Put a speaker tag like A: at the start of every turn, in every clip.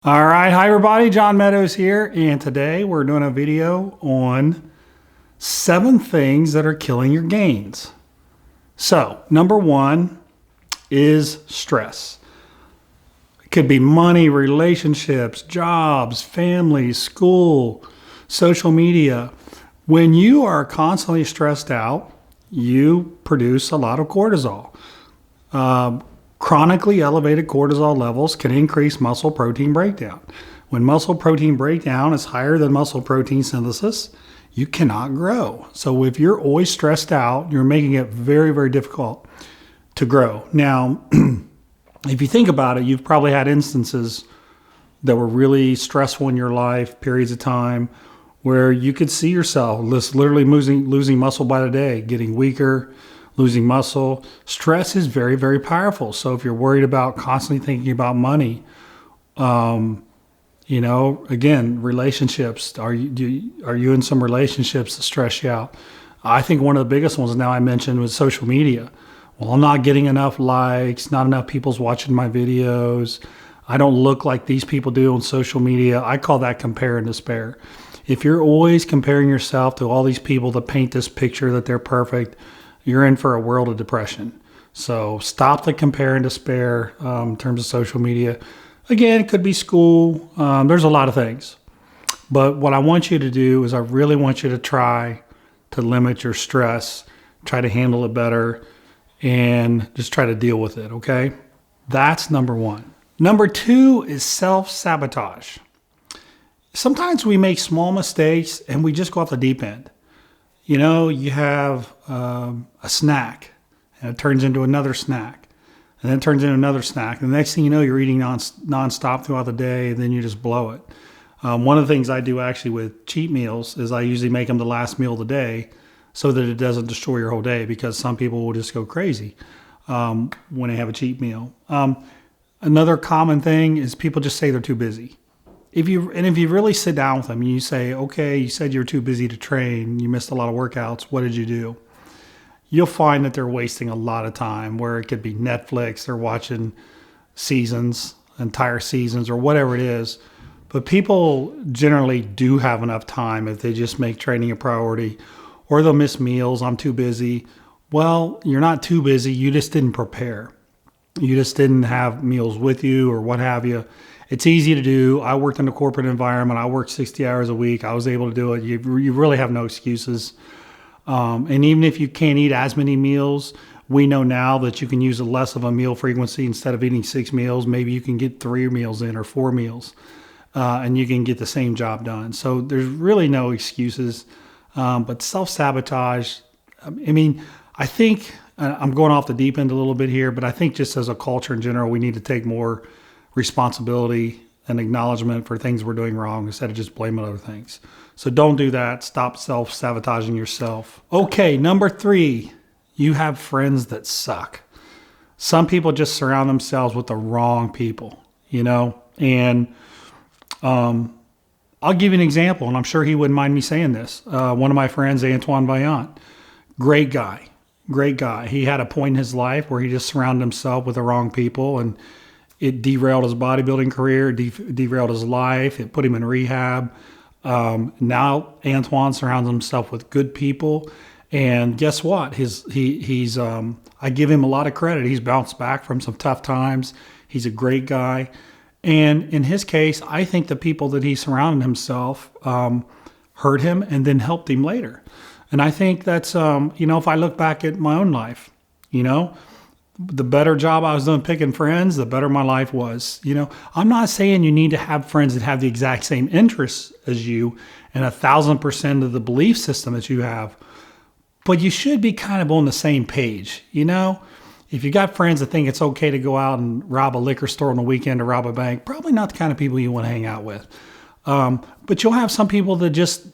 A: All right, hi everybody, John Meadows here, and today we're doing a video on 7 things that are killing your gains. So, number 1 is stress. It could be money, relationships, jobs, family, school, social media. When you are constantly stressed out, you produce a lot of cortisol. Chronically elevated cortisol levels can increase muscle protein breakdown. When muscle protein breakdown is higher than muscle protein synthesis, you cannot grow. So if you're always stressed out, you're making it very, very difficult to grow. Now, if you think about it, you've probably had instances that were really stressful in your life, periods of time, where you could see yourself literally losing muscle by the day, getting weaker, losing muscle. Stress is very, very powerful. So if you're worried about constantly thinking about money, again, relationships, are you in some relationships that stress you out? I think one of the biggest ones now I mentioned was social media. Well, I'm not getting enough likes, not enough people's watching my videos. I don't look like these people do on social media. I call that compare and despair. If you're always comparing yourself to all these people that paint this picture that they're perfect, you're in for a world of depression. So stop the compare and despair in terms of social media. Again, it could be school. There's a lot of things. But what I want you to do is I really want you to try to limit your stress, try to handle it better, and just try to deal with it, okay? That's number 1. Number 2 is self-sabotage. Sometimes we make small mistakes and we just go off the deep end. You know, you have a snack, and it turns into another snack, and then it turns into another snack. And the next thing you know, you're eating nonstop throughout the day, and then you just blow it. One of the things I do actually with cheat meals is I usually make them the last meal of the day so that it doesn't destroy your whole day, because some people will just go crazy when they have a cheat meal. Another common thing is people just say they're too busy. If you really sit down with them and you say, okay, you said you're too busy to train, you missed a lot of workouts, what did you do? You'll find that they're wasting a lot of time, where it could be Netflix, they're watching entire seasons, or whatever it is. But people generally do have enough time if they just make training a priority, or they'll miss meals. I'm too busy. Well, you're not too busy. You just didn't prepare. You just didn't have meals with you or what have you. It's easy to do. I worked in a corporate environment. I worked 60 hours a week. I was able to do it. You really have no excuses. And even if you can't eat as many meals, we know now that you can use less of a meal frequency. Instead of eating 6 meals, maybe you can get 3 meals in, or 4 meals, and you can get the same job done. So there's really no excuses. But self-sabotage, I think I'm going off the deep end a little bit here, but I think just as a culture in general, we need to take more responsibility and acknowledgement for things we're doing wrong instead of just blaming other things. So don't do that. Stop self-sabotaging yourself. Okay, number 3, you have friends that suck. Some people just surround themselves with the wrong people, and I'll give you an example, and I'm sure he wouldn't mind me saying this. One of my friends, Antoine Vaillant, great guy. He had a point in his life where he just surrounded himself with the wrong people, and it derailed his bodybuilding career, derailed his life. It put him in rehab. Now Antoine surrounds himself with good people, and guess what? I give him a lot of credit. He's bounced back from some tough times. He's a great guy, and in his case, I think the people that he surrounded himself hurt him and then helped him later. And I think that's if I look back at my own life, the better job I was doing picking friends, the better my life was. I'm not saying you need to have friends that have the exact same interests as you and 1,000% of the belief system that you have, but you should be kind of on the same page. If you got friends that think it's okay to go out and rob a liquor store on the weekend or rob a bank, probably not the kind of people you want to hang out with. But you'll have some people that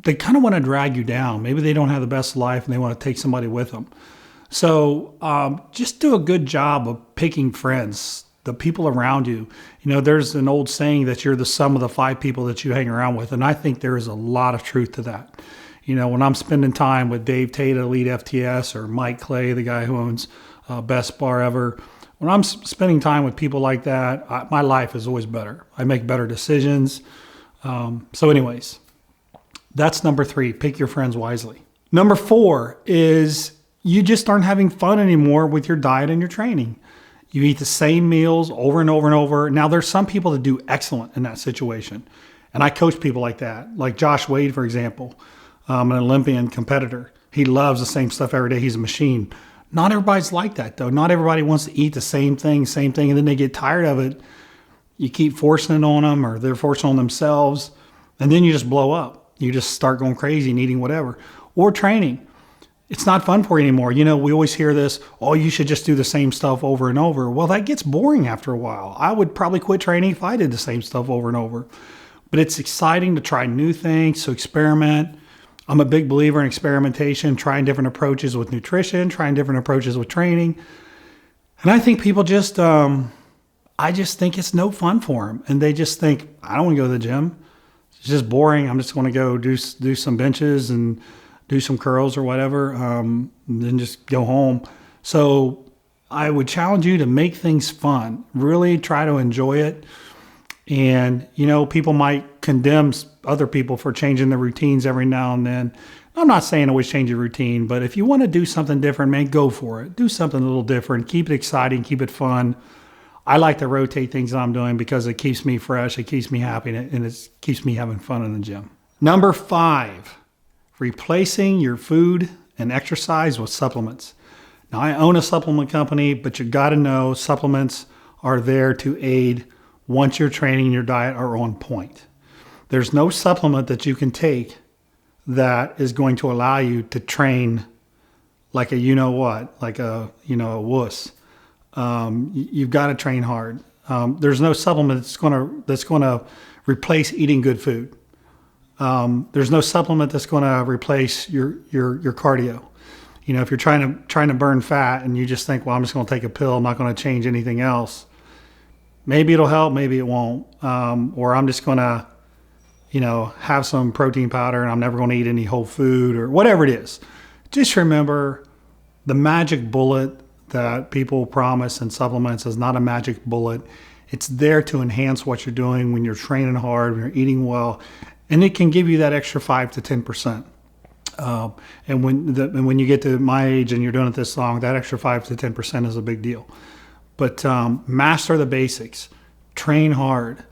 A: they kind of want to drag you down. Maybe they don't have the best life and they want to take somebody with them. So just do a good job of picking friends, the people around you. There's an old saying that you're the sum of the 5 people that you hang around with, and I think there is a lot of truth to that. When I'm spending time with Dave Tate, Elite FTS, or Mike Clay, the guy who owns Best Bar Ever, When I'm spending time with people like that, my life is always better. I make better decisions. So anyways, that's number 3. Pick your friends wisely. Number 4 is you just aren't having fun anymore with your diet and your training. You eat the same meals over and over and over. Now, there's some people that do excellent in that situation. And I coach people like that. Like Josh Wade, for example, an Olympian competitor. He loves the same stuff every day. He's a machine. Not everybody's like that, though. Not everybody wants to eat the same thing, and then they get tired of it. You keep forcing it on them, or they're forcing it on themselves, and then you just blow up. You just start going crazy and eating whatever. Or training. It's not fun for you anymore. We always hear this, oh, you should just do the same stuff over and over. Well, that gets boring after a while. I would probably quit training if I did the same stuff over and over. But it's exciting to try new things, to experiment. I'm a big believer in experimentation, trying different approaches with nutrition, trying different approaches with training. And I think people just, I just think it's no fun for them. And they just think, I don't want to go to the gym. It's just boring. I'm just going to go do some benches and do some curls or whatever, and then just go home. So I would challenge you to make things fun. Really try to enjoy it. And, people might condemn other people for changing their routines every now and then. I'm not saying always change your routine, but if you want to do something different, man, go for it. Do something a little different. Keep it exciting. Keep it fun. I like to rotate things that I'm doing because it keeps me fresh. It keeps me happy, and it keeps me having fun in the gym. Number 5, replacing your food and exercise with supplements. Now, I own a supplement company, but you got to know supplements are there to aid once your training and your diet are on point. There's no supplement that you can take that is going to allow you to train like a you-know-what, like a wuss. You've got to train hard. There's no supplement that's going to replace eating good food. There's no supplement that's going to replace your cardio. If you're trying to burn fat and you just think, well, I'm just going to take a pill, I'm not going to change anything else. Maybe it'll help, maybe it won't. Or I'm just going to, have some protein powder and I'm never going to eat any whole food or whatever it is. Just remember, the magic bullet that people promise in supplements is not a magic bullet. It's there to enhance what you're doing when you're training hard, when you're eating well, and it can give you that extra 5 to 10%. And when you get to my age and you're doing it this long, that extra 5 to 10% is a big deal. But master the basics, train hard,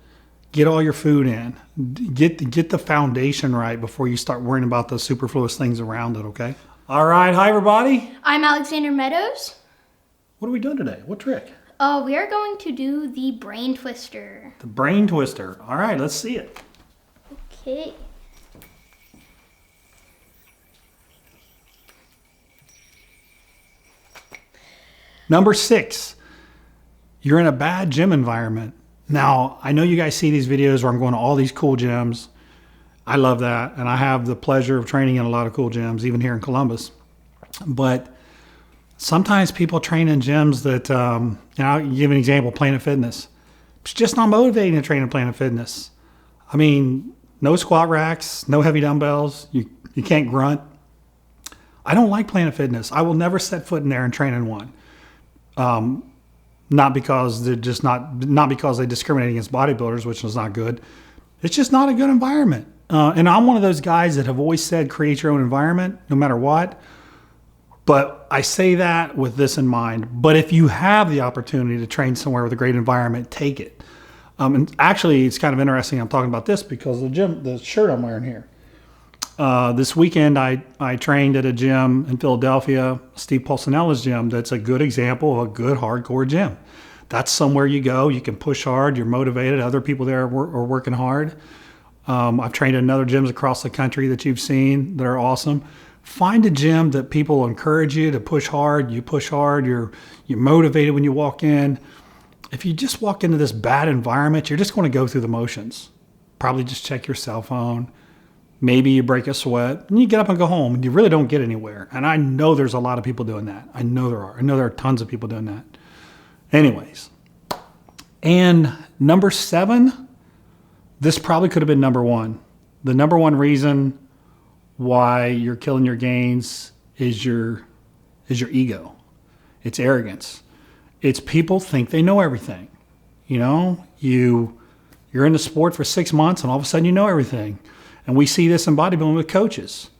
A: get all your food in, get the foundation right before you start worrying about the superfluous things around it, okay? All right, hi everybody.
B: I'm Alexander Meadows.
A: What are we doing today? What trick?
B: We are going to do the brain twister.
A: The brain twister. All right, let's see it.
B: Okay.
A: Number 6, you're in a bad gym environment. Now, I know you guys see these videos where I'm going to all these cool gyms. I love that, and I have the pleasure of training in a lot of cool gyms, even here in Columbus. But sometimes people train in gyms that, I'll give an example, Planet Fitness. It's just not motivating to train in Planet Fitness. I mean, no squat racks, no heavy dumbbells. You can't grunt. I don't like Planet Fitness. I will never set foot in there and train in one. Not because they're just not because they discriminate against bodybuilders, which is not good. It's just not a good environment. And I'm one of those guys that have always said create your own environment, no matter what. But I say that with this in mind. But if you have the opportunity to train somewhere with a great environment, take it. And actually, it's kind of interesting I'm talking about this because the shirt I'm wearing here. This weekend, I trained at a gym in Philadelphia, Steve Pulcinella's gym. That's a good example of a good hardcore gym. That's somewhere you go. You can push hard. You're motivated. Other people there are working hard. I've trained at other gyms across the country that you've seen that are awesome. Find a gym that people encourage you to push hard. You push hard. You're motivated when you walk in. If you just walk into this bad environment, you're just going to go through the motions. Probably just check your cell phone. Maybe you break a sweat and you get up and go home and you really don't get anywhere. And I know there's a lot of people doing that. I know there are. I know there are tons of people doing that. Anyways. And number 7, this probably could have been number 1. The number 1 reason why you're killing your gains is your ego. It's arrogance. It's people think they know everything. You know, you're in the sport for 6 months and all of a sudden you know everything. And we see this in bodybuilding with coaches.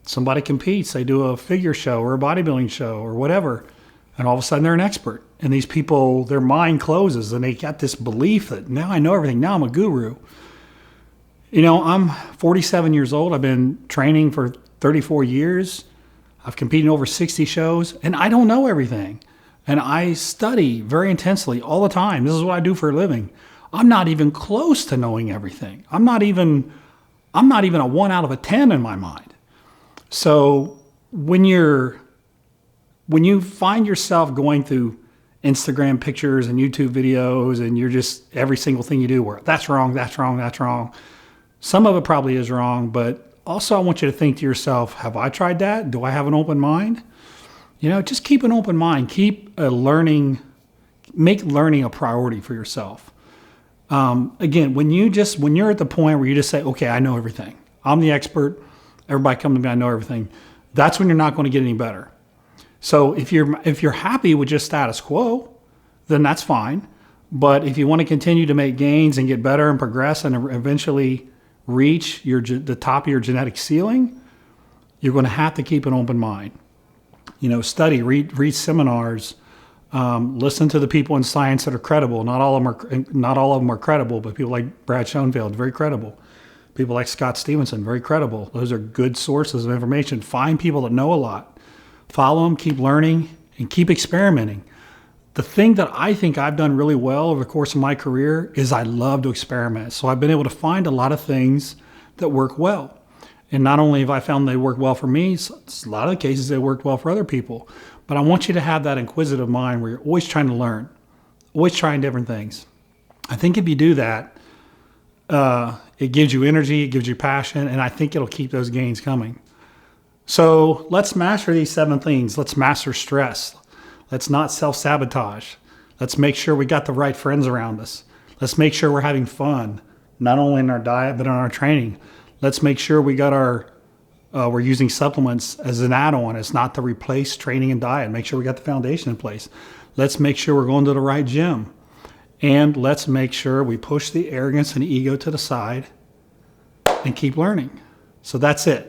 A: Somebody competes, they do a figure show or a bodybuilding show or whatever, and all of a sudden they're an expert. And these people, their mind closes and they got this belief that now I know everything, now I'm a guru. You know, I'm 47 years old. I've been training for 34 years. I've competed in over 60 shows, and I don't know everything. And I study very intensely all the time. This is what I do for a living. I'm not even close to knowing everything. I'm not even a 1 out of a 10 in my mind. So when you find yourself going through Instagram pictures and YouTube videos and you're just every single thing you do where that's wrong, that's wrong, that's wrong. Some of it probably is wrong, but also I want you to think to yourself, have I tried that? Do I have an open mind? You know, just keep an open mind. Make learning a priority for yourself. Again, when you're at the point where you just say, okay, I know everything. I'm the expert. Everybody come to me, I know everything. That's when you're not going to get any better. So if you're happy with just status quo, then that's fine. But if you want to continue to make gains and get better and progress and eventually reach the top of your genetic ceiling, you're going to have to keep an open mind. You know, study, read seminars, listen to the people in science that are credible. Not all of them are credible, but people like Brad Schoenfeld, very credible. People like Scott Stevenson, very credible. Those are good sources of information. Find people that know a lot. Follow them, keep learning, and keep experimenting. The thing that I think I've done really well over the course of my career is I love to experiment. So I've been able to find a lot of things that work well. And not only have I found they work well for me, a lot of the cases they worked well for other people. But I want you to have that inquisitive mind where you're always trying to learn, always trying different things. I think if you do that, it gives you energy, it gives you passion, and I think it'll keep those gains coming. So let's master these 7 things. Let's master stress. Let's not self-sabotage. Let's make sure we got the right friends around us. Let's make sure we're having fun, not only in our diet, but in our training. Let's make sure we got we're using supplements as an add-on. It's not to replace training and diet. Make sure we got the foundation in place. Let's make sure we're going to the right gym. And let's make sure we push the arrogance and ego to the side and keep learning. So that's it.